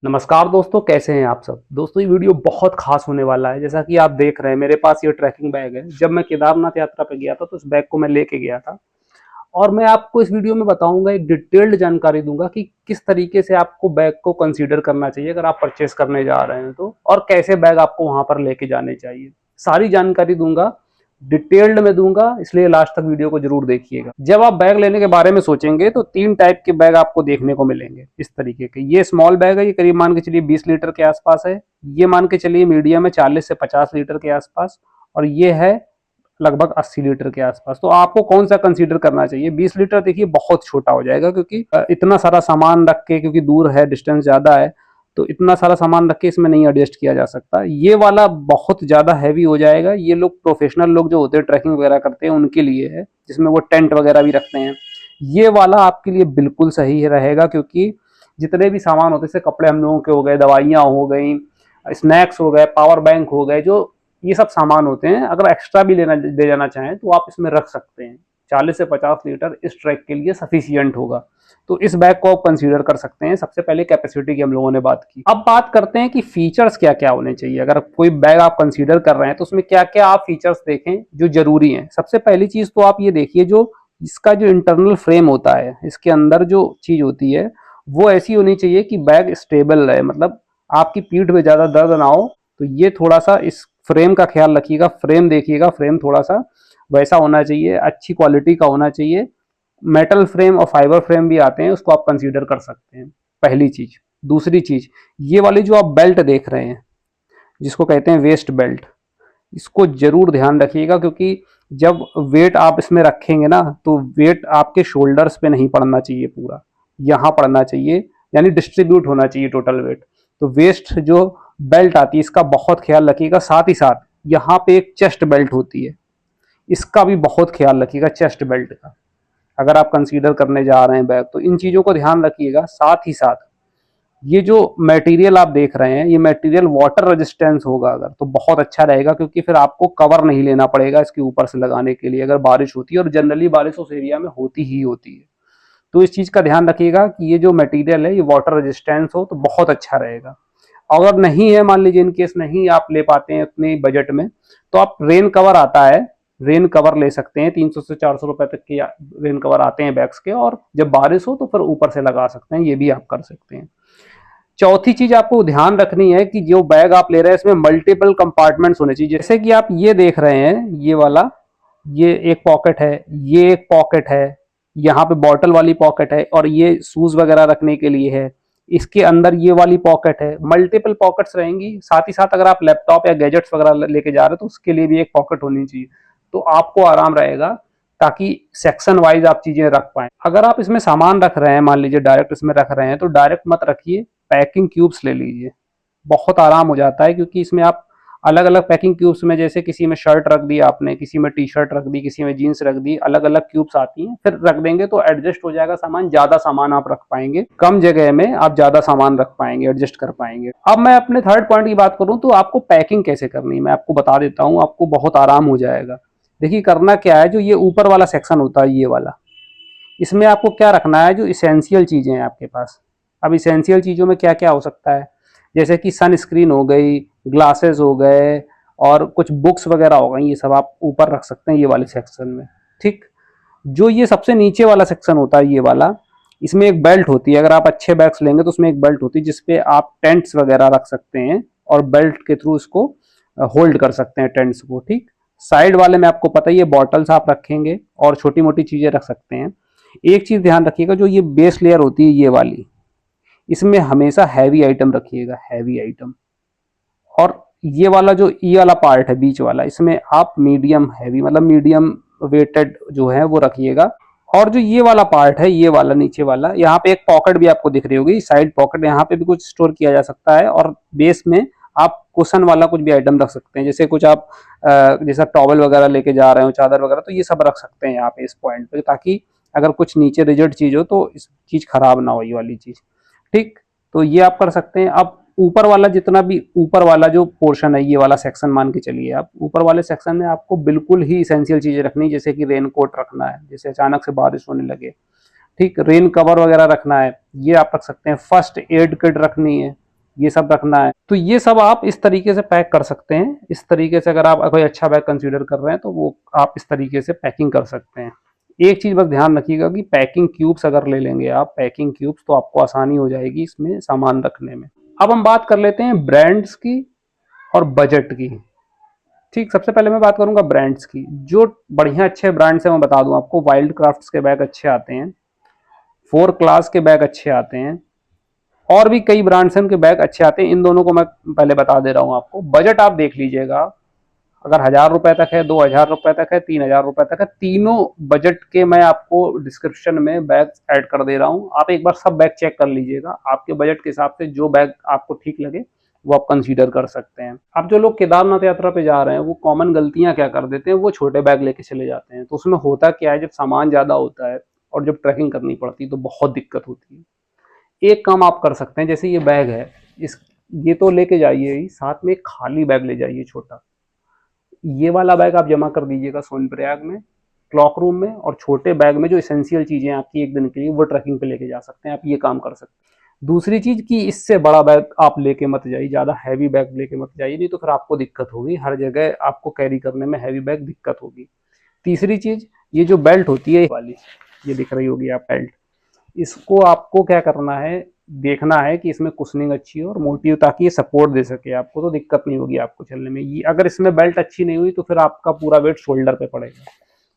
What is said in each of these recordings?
नमस्कार दोस्तों, कैसे हैं आप सब। दोस्तों, ये वीडियो बहुत खास होने वाला है। जैसा कि आप देख रहे हैं, मेरे पास ये ट्रैकिंग बैग है। जब मैं केदारनाथ यात्रा पे गया था तो इस बैग को मैं लेके गया था और मैं आपको इस वीडियो में बताऊंगा, एक डिटेल्ड जानकारी दूंगा कि किस तरीके से आपको बैग को कंसीडर करना चाहिए अगर आप परचेस करने जा रहे हैं तो, और कैसे बैग आपको वहां पर लेके जाने चाहिए। सारी जानकारी दूंगा, डिटेल्ड में दूंगा, इसलिए लास्ट तक वीडियो को जरूर देखिएगा। जब आप बैग लेने के बारे में सोचेंगे तो तीन टाइप के बैग आपको देखने को मिलेंगे इस तरीके के। ये स्मॉल बैग है, ये करीब मान के चलिए 20 लीटर के आसपास है। ये मान के चलिए मीडियम है, 40 से 50 लीटर के आसपास। और ये है लगभग 80 लीटर के आसपास। तो आपको कौन सा कंसीडर करना चाहिए। 20 लीटर देखिए बहुत छोटा हो जाएगा, क्योंकि इतना सारा सामान रख के, क्योंकि दूर है, डिस्टेंस ज्यादा है, तो इतना सारा सामान रख के इसमें नहीं एडजस्ट किया जा सकता। ये वाला बहुत ज्यादा हैवी हो जाएगा। ये लोग प्रोफेशनल लोग जो होते हैं, ट्रैकिंग वगैरह करते हैं, उनके लिए है, जिसमें वो टेंट वगैरह भी रखते हैं। ये वाला आपके लिए बिल्कुल सही रहेगा, क्योंकि जितने भी सामान होते हैं, जैसे कपड़े हम लोगों के हो गए, दवाइयाँ हो गई, स्नैक्स हो गए, पावर बैंक हो गए, जो ये सब सामान होते हैं, अगर एक्स्ट्रा भी ले जाना चाहें तो आप इसमें रख सकते हैं। 40 से 50 लीटर इस ट्रैक के लिए सफिशियंट होगा। तो इस बैग को आप कंसीडर कर सकते हैं। सबसे पहले कैपेसिटी की हम लोगों ने बात की। अब बात करते हैं कि फीचर्स क्या क्या होने चाहिए। अगर कोई बैग आप कंसीडर कर रहे हैं तो उसमें क्या क्या आप फीचर्स देखें जो जरूरी हैं। सबसे पहली चीज तो आप ये देखिए, जो इसका जो इंटरनल फ्रेम होता है, इसके अंदर जो चीज होती है वो ऐसी होनी चाहिए कि बैग स्टेबल रहे, मतलब आपकी पीठ में ज्यादा दर्द ना हो। तो ये थोड़ा सा इस फ्रेम का ख्याल रखिएगा। फ्रेम देखिएगा, फ्रेम थोड़ा सा वैसा होना चाहिए, अच्छी क्वालिटी का होना चाहिए। मेटल फ्रेम और फाइबर फ्रेम भी आते हैं, उसको आप कंसीडर कर सकते हैं, पहली चीज। दूसरी चीज, ये वाली जो आप बेल्ट देख रहे हैं, जिसको कहते हैं वेस्ट बेल्ट, इसको जरूर ध्यान रखिएगा, क्योंकि जब वेट आप इसमें रखेंगे ना, तो वेट आपके शोल्डर्स पे नहीं पड़ना चाहिए, पूरा यहाँ पड़ना चाहिए, यानी डिस्ट्रीब्यूट होना चाहिए टोटल वेट। तो वेस्ट जो बेल्ट आती है, इसका बहुत ख्याल रखिएगा। साथ ही साथ यहाँ पे एक चेस्ट बेल्ट होती है, इसका भी बहुत ख्याल रखिएगा, चेस्ट बेल्ट का। अगर आप कंसीडर करने जा रहे हैं बैग, तो इन चीज़ों को ध्यान रखिएगा। साथ ही साथ ये जो मटेरियल आप देख रहे हैं, ये मटेरियल वाटर रेजिस्टेंस होगा अगर, तो बहुत अच्छा रहेगा, क्योंकि फिर आपको कवर नहीं लेना पड़ेगा इसके ऊपर से लगाने के लिए अगर बारिश होती है, और जनरली बारिश उस एरिया में होती ही होती है। तो इस चीज़ का ध्यान रखिएगा कि ये जो मटेरियल है ये वाटर रेजिस्टेंस हो, तो बहुत अच्छा रहेगा। अगर नहीं है, मान लीजिए इन केस नहीं आप ले पाते हैं उतने बजट में, तो आप रेन कवर आता है, रेन कवर ले सकते हैं। 300 से 400 रुपए तक के रेन कवर आते हैं बैग्स के, और जब बारिश हो तो फिर ऊपर से लगा सकते हैं, ये भी आप कर सकते हैं। चौथी चीज आपको ध्यान रखनी है कि जो बैग आप ले रहे हैं इसमें मल्टीपल कंपार्टमेंट्स होने चाहिए। जैसे कि आप ये देख रहे हैं, ये वाला, ये एक पॉकेट है, ये एक पॉकेट है, यहाँ पे बॉटल वाली पॉकेट है, और ये शूज वगैरह रखने के लिए है। इसके अंदर ये वाली पॉकेट है, मल्टीपल पॉकेट्स रहेंगी। साथ ही साथ अगर आप लैपटॉप या गैजेट्स वगैरह लेके जा रहे हो तो उसके लिए भी एक पॉकेट होनी चाहिए, तो आपको आराम रहेगा, ताकि सेक्शन वाइज आप चीजें रख पाए। अगर आप इसमें सामान रख रहे हैं, मान लीजिए डायरेक्ट इसमें रख रहे हैं, तो डायरेक्ट मत रखिए, पैकिंग क्यूब्स ले लीजिए, बहुत आराम हो जाता है। क्योंकि इसमें आप अलग अलग पैकिंग क्यूब्स में, जैसे किसी में शर्ट रख दी आपने, किसी में टी शर्ट रख दी, किसी में जीन्स रख दी, अलग अलग क्यूब्स आती हैं, फिर रख देंगे तो एडजस्ट हो जाएगा सामान। ज्यादा सामान आप रख पाएंगे, कम जगह में आप ज्यादा सामान रख पाएंगे, एडजस्ट कर पाएंगे। अब मैं अपने थर्ड पॉइंट की बात करूं, तो आपको पैकिंग कैसे करनी है मैं आपको बता देता हूं, आपको बहुत आराम हो जाएगा। देखिए करना क्या है, जो ये ऊपर वाला सेक्शन होता है, ये वाला, इसमें आपको क्या रखना है, जो इसेंशियल चीजें हैं आपके पास। अब इसेंशियल चीजों में क्या क्या हो सकता है, जैसे कि सन स्क्रीन हो गई, ग्लासेस हो गए, और कुछ बुक्स वगैरह हो गई, ये सब आप ऊपर रख सकते हैं ये वाले सेक्शन में। ठीक, जो ये सबसे नीचे वाला सेक्शन होता है, ये वाला, इसमें एक बेल्ट होती है। अगर आप अच्छे बैग्स लेंगे तो उसमें एक बेल्ट होती है, जिसपे आप टेंट्स वगैरह रख सकते हैं, और बेल्ट के थ्रू इसको होल्ड कर सकते हैं टेंट्स को। ठीक, साइड वाले में आपको पता ही है, बॉटल्स आप रखेंगे और छोटी मोटी चीजें रख सकते हैं। एक चीज ध्यान रखिएगा, जो ये बेस लेयर होती है ये वाली, इसमें हमेशा हैवी आइटम रखिएगा, हैवी आइटम। और ये वाला जो ये वाला पार्ट है बीच वाला, इसमें आप मीडियम हैवी, मतलब मीडियम वेटेड जो है वो रखिएगा। और जो ये वाला पार्ट है, ये वाला नीचे वाला, यहाँ पे एक पॉकेट भी आपको दिख रही होगी, साइड पॉकेट, यहाँ पे भी कुछ स्टोर किया जा सकता है। और बेस में आप कुशन वाला कुछ भी आइटम रख सकते हैं, जैसे कुछ आप जैसा टॉवल वगैरह लेके जा रहे हो, चादर वगैरह, तो ये सब रख सकते हैं यहाँ पे इस पॉइंट पे, ताकि अगर कुछ नीचे रिजिड चीज हो तो इस चीज खराब ना हो, ये वाली चीज। ठीक, तो ये आप कर सकते हैं। अब ऊपर वाला, जितना भी ऊपर वाला जो पोर्शन है, ये वाला सेक्शन मान के चलिए आप, ऊपर वाले सेक्शन में आपको बिल्कुल ही इसेंशियल चीजें रखनी, जैसे कि रेन कोट रखना है, जैसे अचानक से बारिश होने लगे। ठीक, रेन कवर वगैरह रखना है, ये आप रख सकते हैं। फर्स्ट एड किट रखनी है, ये सब रखना है। तो ये सब आप इस तरीके से पैक कर सकते हैं। इस तरीके से अगर आप कोई अच्छा बैग कंसीडर कर रहे हैं तो वो आप इस तरीके से पैकिंग कर सकते हैं। एक चीज बस ध्यान रखिएगा कि पैकिंग क्यूब्स अगर ले लेंगे आप, पैकिंग क्यूब्स, तो आपको आसानी हो जाएगी इसमें सामान रखने में। अब हम बात कर लेते हैं ब्रांड्स की और बजट की। ठीक, सबसे पहले मैं बात करूंगा ब्रांड्स की। जो बढ़िया अच्छे ब्रांड्स हैं मैं बता दूं आपको, वाइल्ड क्राफ्ट्स के बैग अच्छे आते हैं, 4 क्लास के बैग अच्छे आते हैं, और भी कई ब्रांड्स हैं उनके बैग अच्छे आते हैं। इन दोनों को मैं पहले बता दे रहा हूं आपको। बजट आप देख लीजिएगा, अगर 1000 रुपए तक है, 2000 रुपए तक है, 3000 रुपए तक है, तीनों बजट के मैं आपको डिस्क्रिप्शन में बैग ऐड कर दे रहा हूं। आप एक बार सब बैग चेक कर लीजिएगा, आपके बजट के हिसाब से जो बैग आपको ठीक लगे वो आप कंसीडर कर सकते हैं। अब जो लोग केदारनाथ यात्रा पे जा रहे हैं वो कॉमन गलतियां क्या कर देते हैं, वो छोटे बैग लेके चले जाते हैं। तो उसमें होता क्या है, जब सामान ज्यादा होता है और जब ट्रैकिंग करनी पड़ती है तो बहुत दिक्कत होती है। एक काम आप कर सकते हैं, जैसे ये बैग है, इस ये तो लेके जाइए ही, साथ में एक खाली बैग ले जाइए छोटा। ये वाला बैग आप जमा कर दीजिएगा सोनप्रयाग में क्लॉक रूम में, और छोटे बैग में जो इसेंशियल चीजें आपकी एक दिन के लिए वो ट्रैकिंग पे लेके जा सकते हैं। आप ये काम कर सकते हैं। दूसरी चीज कि इससे बड़ा बैग आप लेके मत जाइए, ज्यादा हैवी बैग लेके मत जाइए, नहीं तो फिर आपको दिक्कत होगी, हर जगह आपको कैरी करने में हैवी बैग दिक्कत होगी। तीसरी चीज, ये जो बेल्ट होती है वाली, ये दिख रही होगी आप बेल्ट, इसको आपको क्या करना है, देखना है कि इसमें कुशनिंग अच्छी हो और मोटी हो, ताकि ये सपोर्ट दे सके आपको, तो दिक्कत नहीं होगी आपको चलने में। ये अगर इसमें बेल्ट अच्छी नहीं हुई तो फिर आपका पूरा वेट शोल्डर पे पड़ेगा।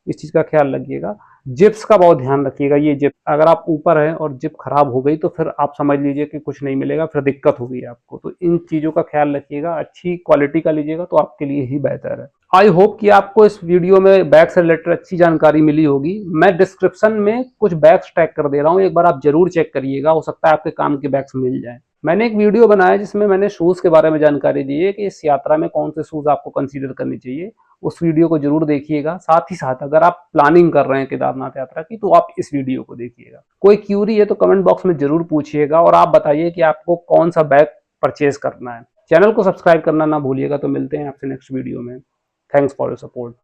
इस चीज का ख्याल रखिएगा। जिप्स का बहुत ध्यान रखिएगा। ये जिप अगर आप ऊपर है और जिप खराब हो गई तो फिर आप समझ लीजिए कि कुछ नहीं मिलेगा, फिर दिक्कत होगी आपको। तो इन चीजों का ख्याल रखिएगा, अच्छी क्वालिटी का लीजिएगा तो आपके लिए ही बेहतर है। आई होप कि आपको इस वीडियो में बैग से रिलेटेड अच्छी जानकारी मिली होगी। मैं डिस्क्रिप्शन में कुछ बैग्स टैग कर दे रहा हूँ, एक बार आप जरूर चेक करिएगा, हो सकता है आपके काम के बैग्स मिल जाएं। मैंने एक वीडियो बनाया जिसमें मैंने शूज के बारे में जानकारी दी है कि इस यात्रा में कौन से शूज आपको कंसीडर करनी चाहिए। उस वीडियो को जरूर देखिएगा। साथ ही साथ अगर आप प्लानिंग कर रहे हैं केदारनाथ यात्रा की तो आप इस वीडियो को देखिएगा। कोई क्यूरी है तो कमेंट बॉक्स में जरूर पूछिएगा और आप बताइए कि आपको कौन सा बैग परचेज करना है। चैनल को सब्सक्राइब करना ना भूलिएगा। तो मिलते हैं आपसे नेक्स्ट वीडियो में। Thanks for your support.